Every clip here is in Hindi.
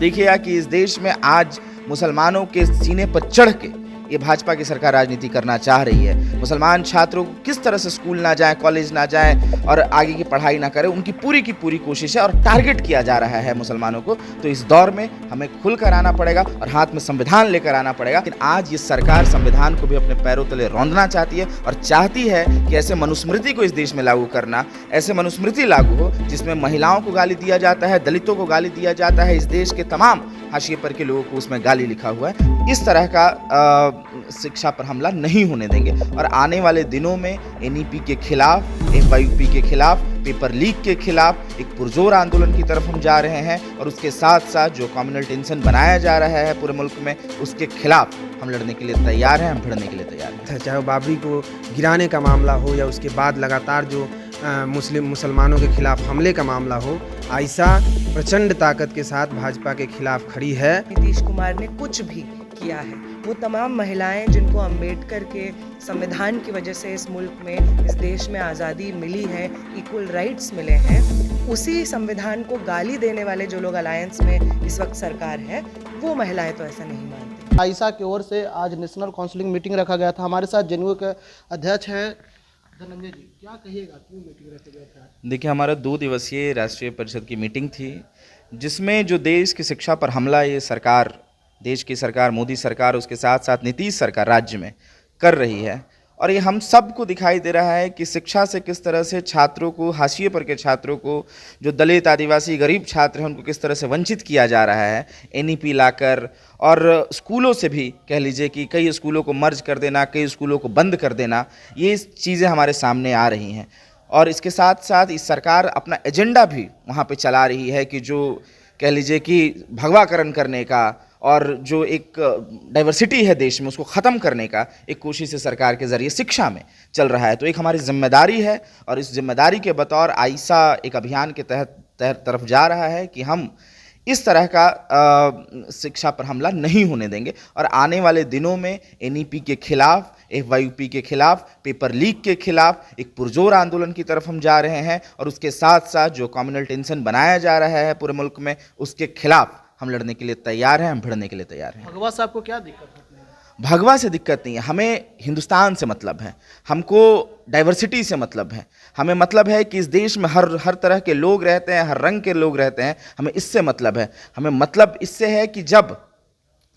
देखिएगा कि इस देश में आज मुसलमानों के सीने पर चढ़ के ये भाजपा की सरकार राजनीति करना चाह रही है। मुसलमान छात्रों को किस तरह से स्कूल ना जाएं, कॉलेज ना जाएं और आगे की पढ़ाई ना करें, उनकी पूरी की पूरी कोशिश है और टारगेट किया जा रहा है मुसलमानों को। तो इस दौर में हमें खुलकर आना पड़ेगा और हाथ में संविधान लेकर आना पड़ेगा। लेकिन आज ये सरकार संविधान को भी अपने पैरों तले रौंदना चाहती है और चाहती है कि ऐसे मनुस्मृति को इस देश में लागू करना, ऐसे मनुस्मृति लागू हो जिसमें महिलाओं को गाली दिया जाता है, दलितों को गाली दिया जाता है, इस देश के तमाम हाशिए पर के लोगों को उसमें गाली लिखा हुआ है। इस तरह का शिक्षा पर हमला नहीं होने देंगे और आने वाले दिनों में एनईपी के खिलाफ, FYP के खिलाफ, पेपर लीक के खिलाफ एक पुरजोर आंदोलन की तरफ हम जा रहे हैं और उसके साथ साथ जो कम्युनल टेंशन बनाया जा रहा है पूरे मुल्क में, उसके खिलाफ हम लड़ने के लिए तैयार हैं, हम भिड़ने के लिए तैयार हैं। चाहे वो बाबरी को गिराने का मामला हो या उसके बाद लगातार जो मुसलमानों के खिलाफ हमले का मामला हो, आयशा प्रचंड ताकत के साथ भाजपा के खिलाफ खड़ी है। नीतीश कुमार ने कुछ भी किया है, वो तमाम महिलाएं जिनको अंबेडकर के संविधान की वजह से इस मुल्क में, इस देश में आज़ादी मिली है, इक्वल राइट्स मिले हैं, उसी संविधान को गाली देने वाले जो लोग अलायंस में इस वक्त सरकार है, वो महिलाएं तो ऐसा नहीं मानती। आयशा की ओर से आज नेशनल काउंसलिंग मीटिंग रखा गया था। हमारे साथ जेएनयू के अध्यक्ष हैं धनंजय जी, क्या कहिएगा, क्यों मीटिंग रखा गया था? देखिए, हमारा 2 दिवसीय राष्ट्रीय परिषद की मीटिंग थी जिसमें जो देश की शिक्षा पर हमला ये सरकार, देश की सरकार, मोदी सरकार, उसके साथ साथ नीतीश सरकार राज्य में कर रही है और ये हम सबको दिखाई दे रहा है कि शिक्षा से किस तरह से छात्रों को, हाशिए पर के छात्रों को, जो दलित, आदिवासी, गरीब छात्र हैं, उनको किस तरह से वंचित किया जा रहा है एनईपी लाकर। और स्कूलों से भी कह लीजिए कि कई स्कूलों को मर्ज कर देना, कई स्कूलों को बंद कर देना, ये चीज़ें हमारे सामने आ रही हैं। और इसके साथ साथ इस सरकार अपना एजेंडा भी वहाँ पे चला रही है कि जो कह लीजिए कि भगवाकरण करने का और जो एक डाइवर्सिटी है देश में, उसको ख़त्म करने का एक कोशिश इस सरकार के ज़रिए शिक्षा में चल रहा है। तो एक हमारी जिम्मेदारी है और इस जिम्मेदारी के बतौर आयशा एक अभियान के तहत तरफ जा रहा है कि हम इस तरह का शिक्षा पर हमला नहीं होने देंगे और आने वाले दिनों में एनईपी के खिलाफ, FYP के खिलाफ, पेपर लीक के खिलाफ एक पुरजोर आंदोलन की तरफ हम जा रहे हैं और उसके साथ साथ जो कम्युनल टेंशन बनाया जा रहा है पूरे मुल्क में, उसके खिलाफ हम लड़ने के लिए तैयार हैं, हम भिड़ने के लिए तैयार हैं। भगवा साहब को क्या दिक्कत है? भगवा से दिक्कत नहीं है, हमें हिंदुस्तान से मतलब है, हमको डाइवर्सिटी से मतलब है, हमें मतलब है कि इस देश में हर तरह के लोग रहते हैं, हर रंग के लोग रहते हैं, हमें इससे मतलब है। हमें मतलब इससे है कि जब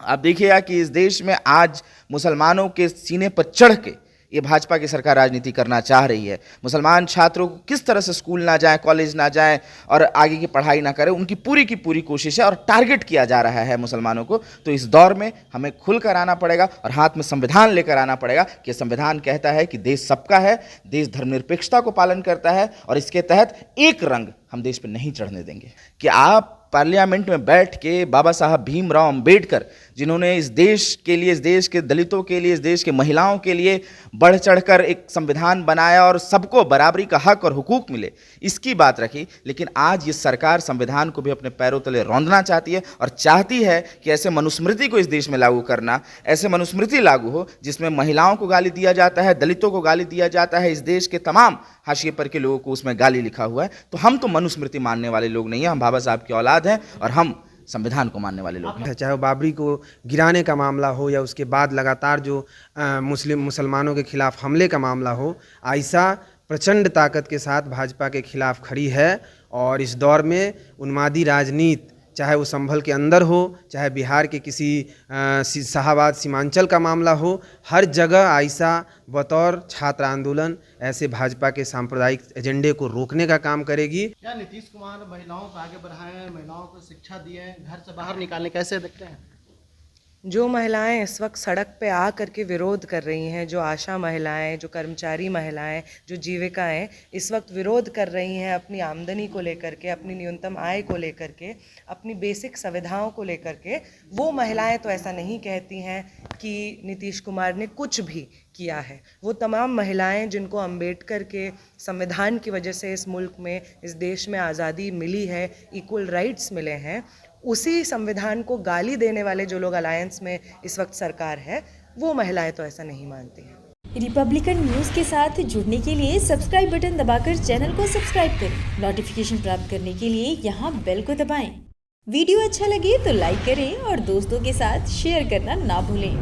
आप देखिएगा कि इस देश में आज मुसलमानों के सीने पर चढ़ के ये भाजपा की सरकार राजनीति करना चाह रही है। मुसलमान छात्रों को किस तरह से स्कूल ना जाएं, कॉलेज ना जाएं और आगे की पढ़ाई ना करें, उनकी पूरी की पूरी कोशिश है और टारगेट किया जा रहा है मुसलमानों को। तो इस दौर में हमें खुलकर आना पड़ेगा और हाथ में संविधान लेकर आना पड़ेगा कि संविधान कहता है कि देश सबका है, देश धर्मनिरपेक्षता को पालन करता है और इसके तहत एक रंग हम देश पर नहीं चढ़ने देंगे। कि आप पार्लियामेंट में बैठ के बाबा साहब भीमराव अंबेडकर, जिन्होंने इस देश के लिए, इस देश के दलितों के लिए, इस देश के महिलाओं के लिए बढ़ चढ़कर एक संविधान बनाया और सबको बराबरी का हक और हुकूक मिले, इसकी बात रखी। लेकिन आज ये सरकार संविधान को भी अपने पैरों तले रौंदना चाहती है और चाहती है कि ऐसे मनुस्मृति को इस देश में लागू करना, ऐसे मनुस्मृति लागू हो जिसमें महिलाओं को गाली दिया जाता है, दलितों को गाली दिया जाता है, इस देश के तमाम हाशिए पर के लोगों को उसमें गाली लिखा हुआ है। तो हम तो मनुस्मृति मानने वाले लोग नहीं हैं, हम बाबा साहब की औलाद हैं और हम संविधान को मानने वाले लोग हैं। चाहे वो बाबरी को गिराने का मामला हो या उसके बाद लगातार जो मुसलमानों के खिलाफ हमले का मामला हो, आयशा प्रचंड ताकत के साथ भाजपा के खिलाफ खड़ी है। और इस दौर में उन्मादी राजनीति, चाहे वो संभल के अंदर हो, चाहे बिहार के किसी शाहाबाद सीमांचल का मामला हो, हर जगह आयशा बतौर छात्र आंदोलन ऐसे भाजपा के सांप्रदायिक एजेंडे को रोकने का काम करेगी। क्या नीतीश कुमार महिलाओं को आगे बढ़ाएं, महिलाओं को शिक्षा दिए, घर से बाहर निकालने, कैसे देखते हैं? जो महिलाएं इस वक्त सड़क पे आ करके विरोध कर रही हैं, जो आशा महिलाएं, जो कर्मचारी महिलाएं, जो जीविकाएं इस वक्त विरोध कर रही हैं अपनी आमदनी को लेकर के, अपनी न्यूनतम आय को लेकर के, अपनी बेसिक सुविधाओं को लेकर के, वो महिलाएं तो ऐसा नहीं कहती हैं कि नीतीश कुमार ने कुछ भी किया है। वो तमाम महिलाएं जिनको अंबेडकर के संविधान की वजह से इस मुल्क में, इस देश में आज़ादी मिली है, इक्वल राइट्स मिले हैं, उसी संविधान को गाली देने वाले जो लोग अलायंस में इस वक्त सरकार है, वो महिलाएं तो ऐसा नहीं मानती हैं। रिपब्लिकन न्यूज़ के साथ जुड़ने के लिए सब्सक्राइब बटन दबाकर चैनल को सब्सक्राइब करें। नोटिफिकेशन प्राप्त करने के लिए यहाँ बेल को दबाएं। वीडियो अच्छा लगे तो लाइक करें और दोस्तों के साथ शेयर करना ना भूलें।